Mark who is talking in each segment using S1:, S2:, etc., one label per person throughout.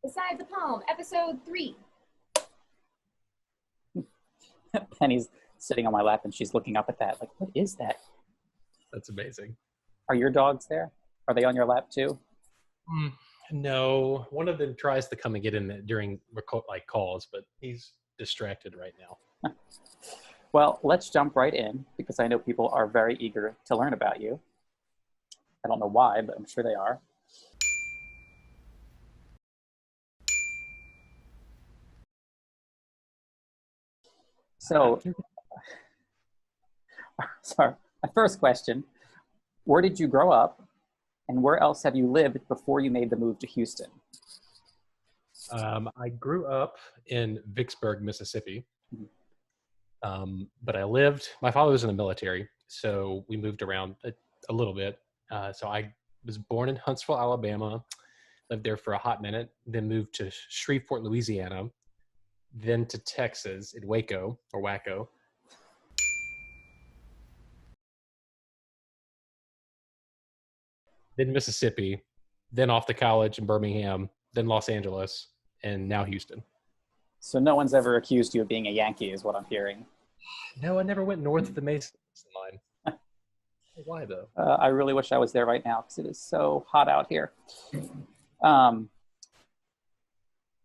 S1: Beside the Palm, episode 3.
S2: Penny's sitting on my lap and she's looking up at that. Like, what is that?
S3: That's amazing.
S2: Are your dogs there? Are they on your lap too?
S3: No, one of them tries to come and get in during calls, but he's distracted right now.
S2: Well, let's jump right in because I know people are very eager to learn about you. I don't know why, but I'm sure they are. So, sorry, my first question, where did you grow up and where else have you lived before you made the move to Houston?
S3: I grew up in Vicksburg, Mississippi, but my father was in the military, so we moved around a little bit. So I was born in Huntsville, Alabama, lived there for a hot minute, then moved to Shreveport, Louisiana, then to Texas in Waco, or Waco. Then Mississippi, then off to college in Birmingham, then Los Angeles, and now Houston.
S2: So no one's ever accused you of being a Yankee is what I'm hearing.
S3: No, I never went north of the Mason line. Why though?
S2: I really wish I was there right now because it is so hot out here.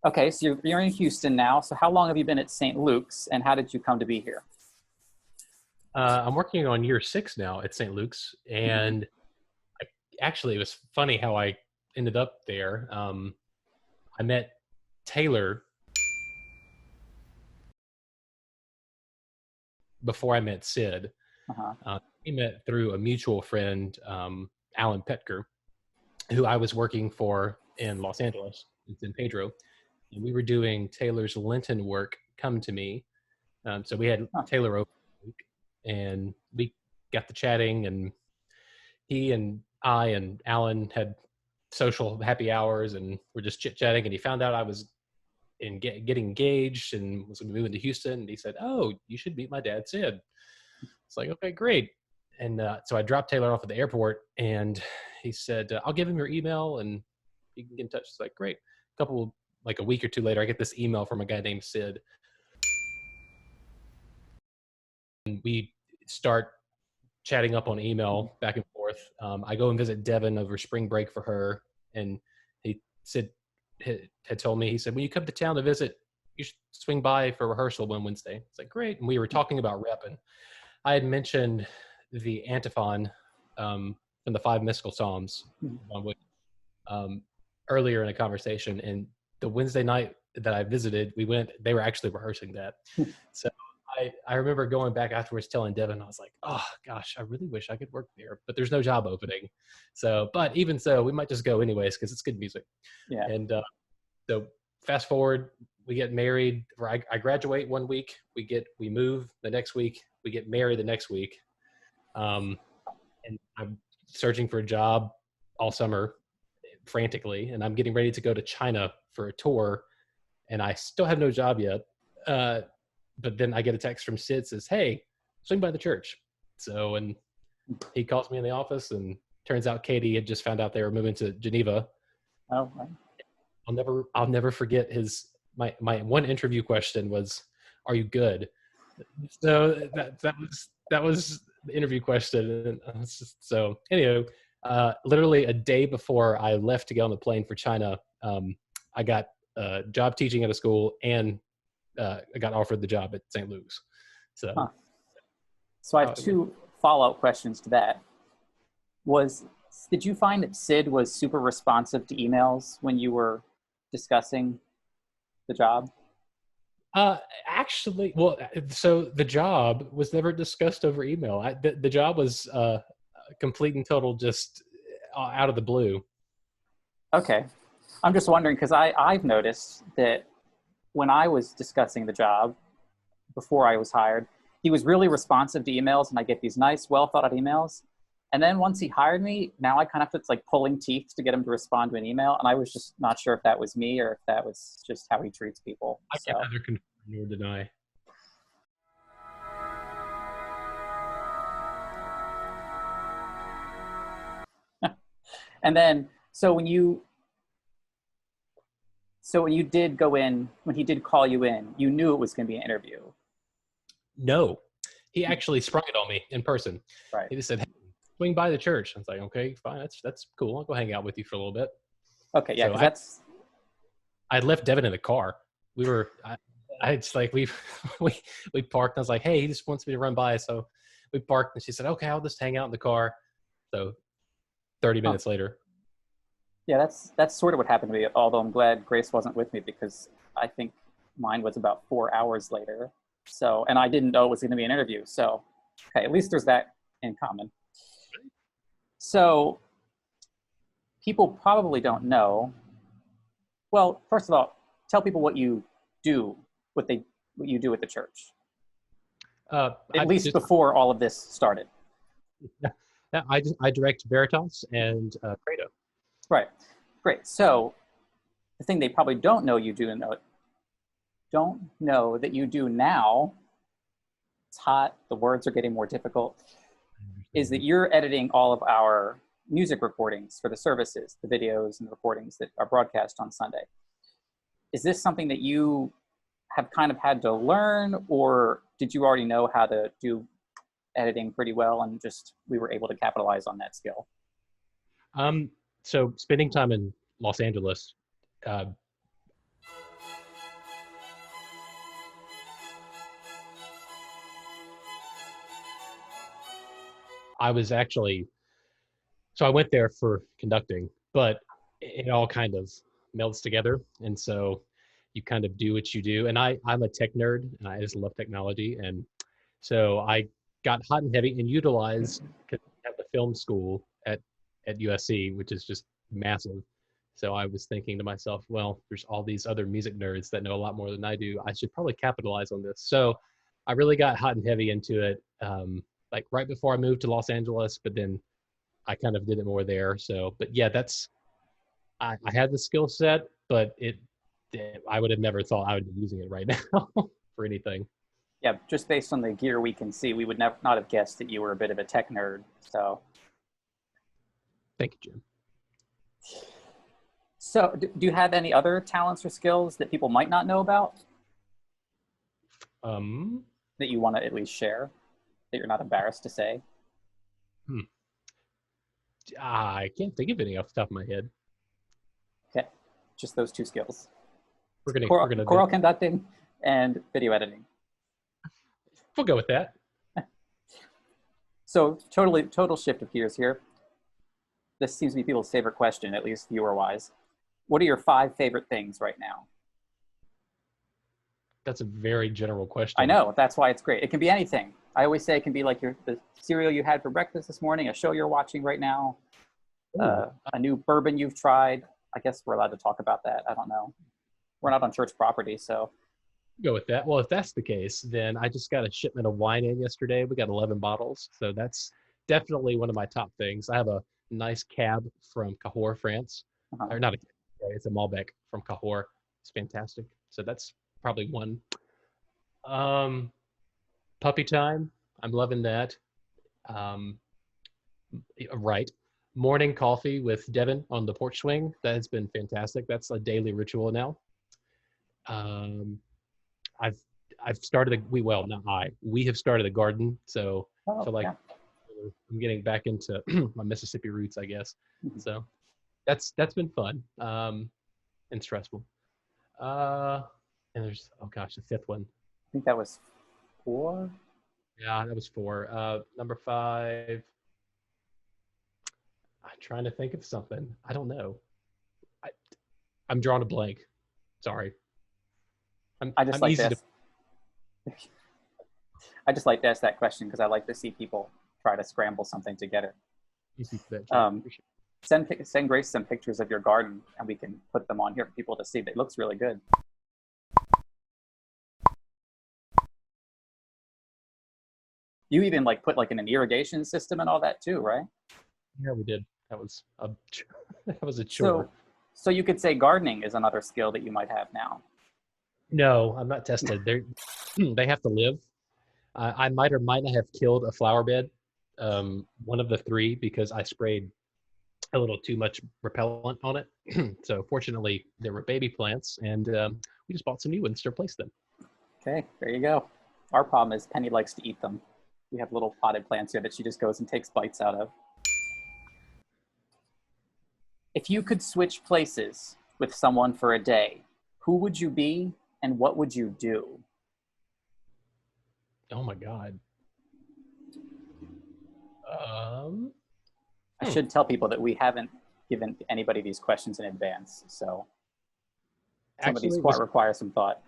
S2: Okay, so you're in Houston now. So how long have you been at St. Luke's and how did you come to be here?
S3: I'm working on year 6 now at St. Luke's, and actually it was funny how I ended up there. I met Taylor before I met Sid. We met through a mutual friend, Alan Petker, who I was working for in Los Angeles, in San Pedro. And we were doing Taylor's Lenten work, Come to Me. So we had Taylor over, and we got to chatting, and he and I and Alan had social happy hours, and we're just chit-chatting, and he found out I was getting engaged and was moving to Houston, and he said, "Oh, you should meet my dad, Sid." It's like, okay, great. And so I dropped Taylor off at the airport, and he said, "I'll give him your email, and you can get in touch." It's like, great. A week or two later, I get this email from a guy named Sid. And we start chatting up on email back and forth. I go and visit Devin over spring break for her, and Sid had told me, he said, when you come to town to visit, you should swing by for rehearsal one Wednesday. It's like, great. And we were talking about rep, and I had mentioned the Antiphon from the 5 mystical Psalms earlier in a conversation, and the Wednesday night that I visited, they were actually rehearsing that. So I remember going back afterwards telling Devin, I was like, oh gosh, I really wish I could work there, but there's no job opening. So, but even so, we might just go anyways because it's good music. Yeah. And so fast forward, we get married, or I graduate one week, we move the next week, we get married the next week. And I'm searching for a job all summer frantically, and I'm getting ready to go to China for a tour, and I still have no job yet. But then I get a text from Sid, says, "Hey, swing by the church." So, and he calls me in the office, and turns out Katie had just found out they were moving to Geneva. Oh, right. I'll never forget my one interview question was, "Are you good?" So that was the interview question. And so anyway, literally a day before I left to get on the plane for China, I got a job teaching at a school, and I got offered the job at St. Luke's. So,
S2: so I have 2 follow-up questions to that. Did you find that Sid was super responsive to emails when you were discussing the job?
S3: Actually, well, so the job was never discussed over email. The job was complete and total, just out of the blue.
S2: Okay. I'm just wondering because I've noticed that when I was discussing the job before I was hired, he was really responsive to emails, and I get these nice, well thought out emails. And then once he hired me, now I kind of have to, it's like pulling teeth to get him to respond to an email. And I was just not sure if that was me or if that was just how he treats people.
S3: I can
S2: So,
S3: neither confirm nor deny.
S2: and then, so when you did go in, when he did call you in, you knew it was going to be an interview.
S3: No, he actually sprung it on me in person.
S2: Right.
S3: He just said, "Hey, swing by the church." I was like, "Okay, fine. That's cool. I'll go hang out with you for a little bit."
S2: Okay. Yeah.
S3: So
S2: Cause that's,
S3: I left Devin in the car. We were, I just like, we parked. And I was like, "Hey, he just wants me to run by." So we parked, and she said, "Okay, I'll just hang out in the car." So 30 minutes later.
S2: yeah, that's sort of what happened to me. Although I'm glad Grace wasn't with me because I think mine was about 4 hours later. So, and I didn't know it was going to be an interview. So, okay, at least there's that in common. So, people probably don't know. Well, first of all, tell people what you do, what you do at the church. At least before all of this started.
S3: Yeah, I direct Veritas and Credo.
S2: Right. Great. So, the thing they probably don't know that you do now, it's hot, the words are getting more difficult, is that you're editing all of our music recordings for the services, the videos and the recordings that are broadcast on Sunday. Is this something that you have kind of had to learn, or did you already know how to do editing pretty well and just we were able to capitalize on that skill?
S3: So spending time in Los Angeles, I was actually, so I went there for conducting, but it all kind of melds together. And so you kind of do what you do. And I'm a tech nerd and I just love technology. And so I got hot and heavy and utilized at the film school at USC, which is just massive. So I was thinking to myself, well, there's all these other music nerds that know a lot more than I do. I should probably capitalize on this. So I really got hot and heavy into it, like right before I moved to Los Angeles, but then I kind of did it more there. So, but yeah, I had the skill set, but I would have never thought I would be using it right now for anything.
S2: Yeah, just based on the gear we can see, we would not have guessed that you were a bit of a tech nerd. So,
S3: thank you, Jim.
S2: So, do you have any other talents or skills that people might not know about that you want to at least share, that you're not embarrassed to say?
S3: I can't think of any off the top of my head.
S2: Okay, just those two skills.
S3: We're gonna
S2: choral conducting and video editing.
S3: We'll go with that.
S2: So total shift of gears here. This seems to be people's favorite question, at least viewer-wise. What are your 5 favorite things right now?
S3: That's a very general question.
S2: I know, that's why it's great. It can be anything. I always say it can be like the cereal you had for breakfast this morning, a show you're watching right now, a new bourbon you've tried. I guess we're allowed to talk about that. I don't know. We're not on church property, so.
S3: Go with that. Well, if that's the case, then I just got a shipment of wine in yesterday. We got 11 bottles. So that's definitely one of my top things. I have a nice cab from Cahors, France. Or not it's a Malbec from Cahors. It's fantastic. So that's probably one. Puppy time. I'm loving that. Right. Morning coffee with Devin on the porch swing. That has been fantastic. That's a daily ritual now. I've started we have started a garden. So I feel like I'm getting back into my Mississippi roots, I guess. So that's been fun and stressful. And there's the 5th one.
S2: I think that was 4.
S3: Yeah, that was 4. Number 5. I'm trying to think of something. I don't know. I'm drawing a blank. Sorry.
S2: I just
S3: I'm
S2: like
S3: easy
S2: this. I just like to ask that question because I like to see people try to scramble something together. Send Grace some pictures of your garden, and we can put them on here for people to see. It looks really good. You even like put like in an irrigation system and all that too, right?
S3: Yeah, we did. That was a that was a chore.
S2: So you could say gardening is another skill that you might have now.
S3: No, I'm not tested. They have to live. I might or might not have killed a flower bed, one of the three, because I sprayed a little too much repellent on it. So fortunately, there were baby plants, and we just bought some new ones to replace them.
S2: Okay, there you go. Our problem is Penny likes to eat them. We have little potted plants here that she just goes and takes bites out of. If you could switch places with someone for a day, who would you be and what would you do?
S3: Oh my God.
S2: I should tell people that we haven't given anybody these questions in advance, so some of these require some thought.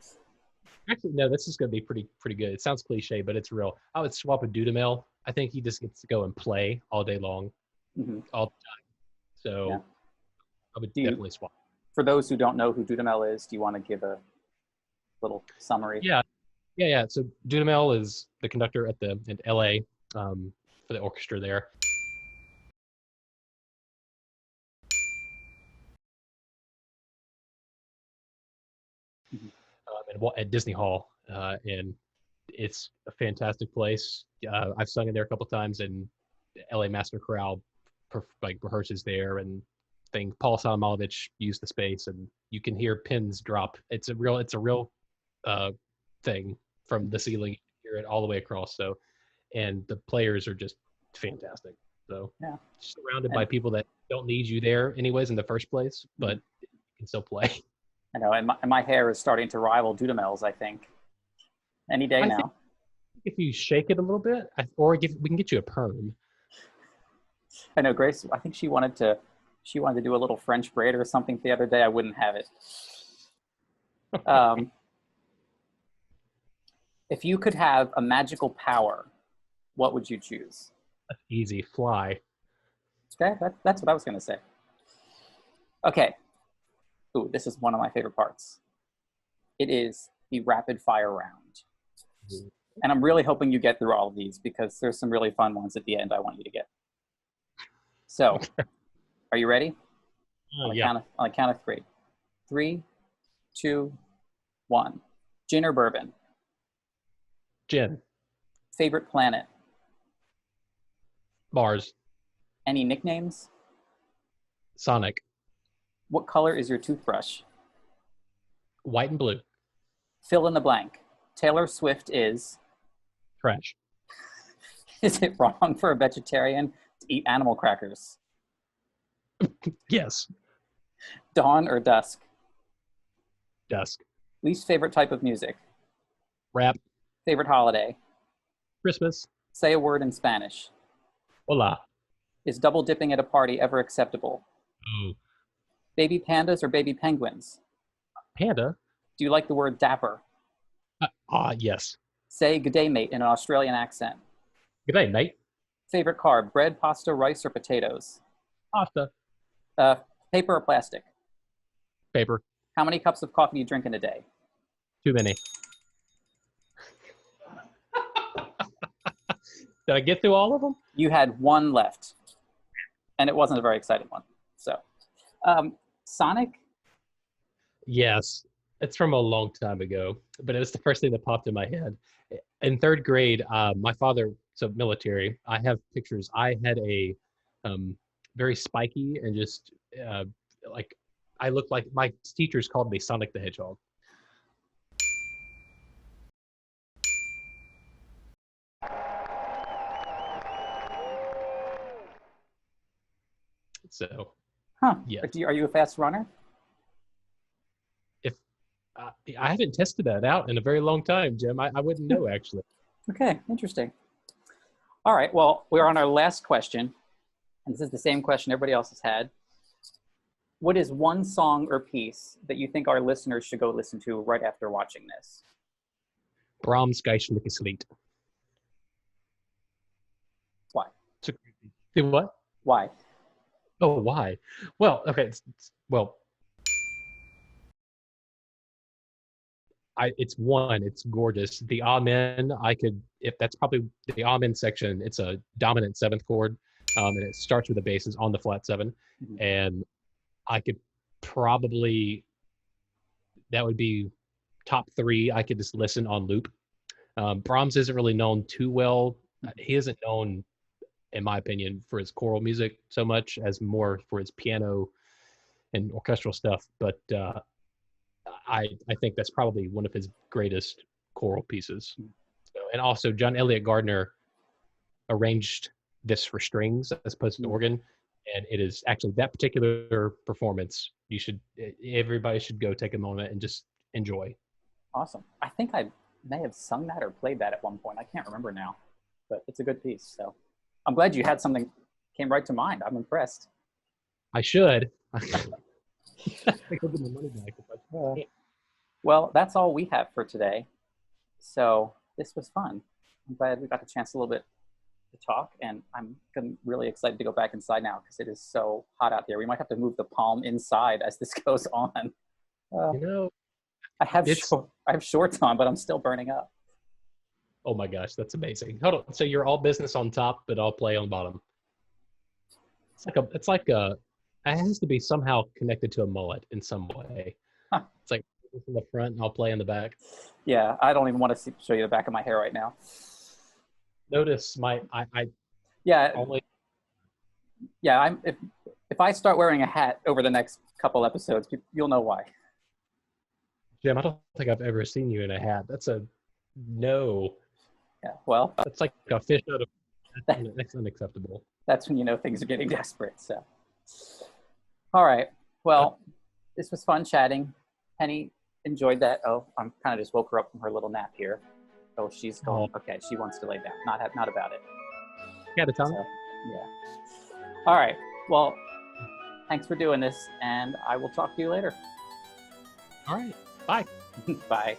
S3: Actually, no, this is going to be pretty good. It sounds cliche, but it's real. I would swap with Dudamel. I think he just gets to go and play all day long, all the time. So yeah. I would definitely swap.
S2: For those who don't know who Dudamel is, do you want to give a little summary?
S3: Yeah. So Dudamel is the conductor in LA for the orchestra there. At Disney Hall, and it's a fantastic place. I've sung in there a couple times, and the LA Master Chorale rehearses there, and Paul Salamovich used the space, and you can hear pins drop. It's a real thing from the ceiling. You hear it all the way across. So, and the players are just fantastic. So yeah, surrounded by people that don't need you there anyways in the first place, but you can still play.
S2: I know, and my hair is starting to rival Dudamel's, I think. Any day now.
S3: If you shake it a little bit, we can get you a perm.
S2: I know, Grace, I think she wanted to do a little French braid or something the other day. I wouldn't have it. If you could have a magical power, what would you choose?
S3: Easy, fly.
S2: Okay, that's what I was going to say. Okay. Ooh, this is one of my favorite parts. It is the rapid fire round. And I'm really hoping you get through all of these because there's some really fun ones at the end I want you to get. So, are you ready? On the count of three. 3, 2, 1. Gin or bourbon?
S3: Gin.
S2: Favorite planet?
S3: Mars.
S2: Any nicknames?
S3: Sonic.
S2: What color is your toothbrush?
S3: White and blue.
S2: Fill in the blank. Taylor Swift is?
S3: Trash.
S2: Is it wrong for a vegetarian to eat animal crackers?
S3: Yes.
S2: Dawn or dusk?
S3: Dusk.
S2: Least favorite type of music?
S3: Rap.
S2: Favorite holiday?
S3: Christmas.
S2: Say a word in Spanish.
S3: Hola.
S2: Is double dipping at a party ever acceptable?
S3: Oh.
S2: Baby pandas or baby penguins?
S3: Panda.
S2: Do you like the word dapper?
S3: Yes.
S2: Say good day, mate, in an Australian accent.
S3: Good day, mate.
S2: Favorite carb, bread, pasta, rice, or potatoes?
S3: Pasta.
S2: Paper or plastic?
S3: Paper.
S2: How many cups of coffee do you drink in a day?
S3: Too many. Did I get through all of them?
S2: You had one left, and it wasn't a very exciting one. So, Sonic?
S3: Yes. It's from a long time ago, but it was the first thing that popped in my head. In third grade, my father, so military, I have pictures. I had a very spiky and just I looked like my teachers called me Sonic the Hedgehog. So,
S2: yeah. Are you a fast runner?
S3: I haven't tested that out in a very long time, Jim. I wouldn't know, actually.
S2: Okay, interesting. All right, well, we're on our last question, and this is the same question everybody else has had. what is one song or piece that you think our listeners should go listen to right after watching this?
S3: Brahms' Geistliches.
S2: Why?
S3: What?
S2: Why?
S3: Oh, why? Well, okay. Well, it's gorgeous. The Amen, if that's probably the Amen section, it's a dominant seventh chord, and it starts with the basses on the flat 7,
S2: Mhm.
S3: and I could probably, that would be top 3. I could just listen on loop. Brahms isn't really known too well. He isn't known, in my opinion, for his choral music so much as more for his piano and orchestral stuff. But I think that's probably one of his greatest choral pieces. So, and also, John Elliott Gardner arranged this for strings as opposed to organ, and it is actually that particular performance. Everybody should go take a moment and just enjoy.
S2: Awesome. I think I may have sung that or played that at one point. I can't remember now, but it's a good piece. So I'm glad you had something came right to mind. I'm impressed.
S3: I should. I think I'll get my money back if I can.
S2: Well, that's all we have for today. So this was fun. I'm glad we got the chance a little bit to talk, and I'm really excited to go back inside now because it is so hot out there. We might have to move the palm inside as this goes on. I have shorts on, but I'm still burning up.
S3: Oh my gosh, that's amazing. Hold on. So you're all business on top, but I'll play on bottom. It has to be somehow connected to a mullet in some way. Huh. It's like in the front and I'll play in the back.
S2: Yeah, I don't even want to show you the back of my hair right now.
S3: Notice
S2: if I start wearing a hat over the next couple episodes, you'll know why.
S3: Jim, I don't think I've ever seen you in a hat. That's a no.
S2: Yeah, well.
S3: That's like a fish out of, that's unacceptable.
S2: That's when you know things are getting desperate, so. All right, well, this was fun chatting. Penny enjoyed that. Oh, I'm kind of just woke her up from her little nap here. Oh, she's going, okay, she wants to lay down. Not about it.
S3: Yeah, the tongue.
S2: So, yeah. All right, well, thanks for doing this, and I will talk to you later.
S3: All right, bye.
S2: Bye.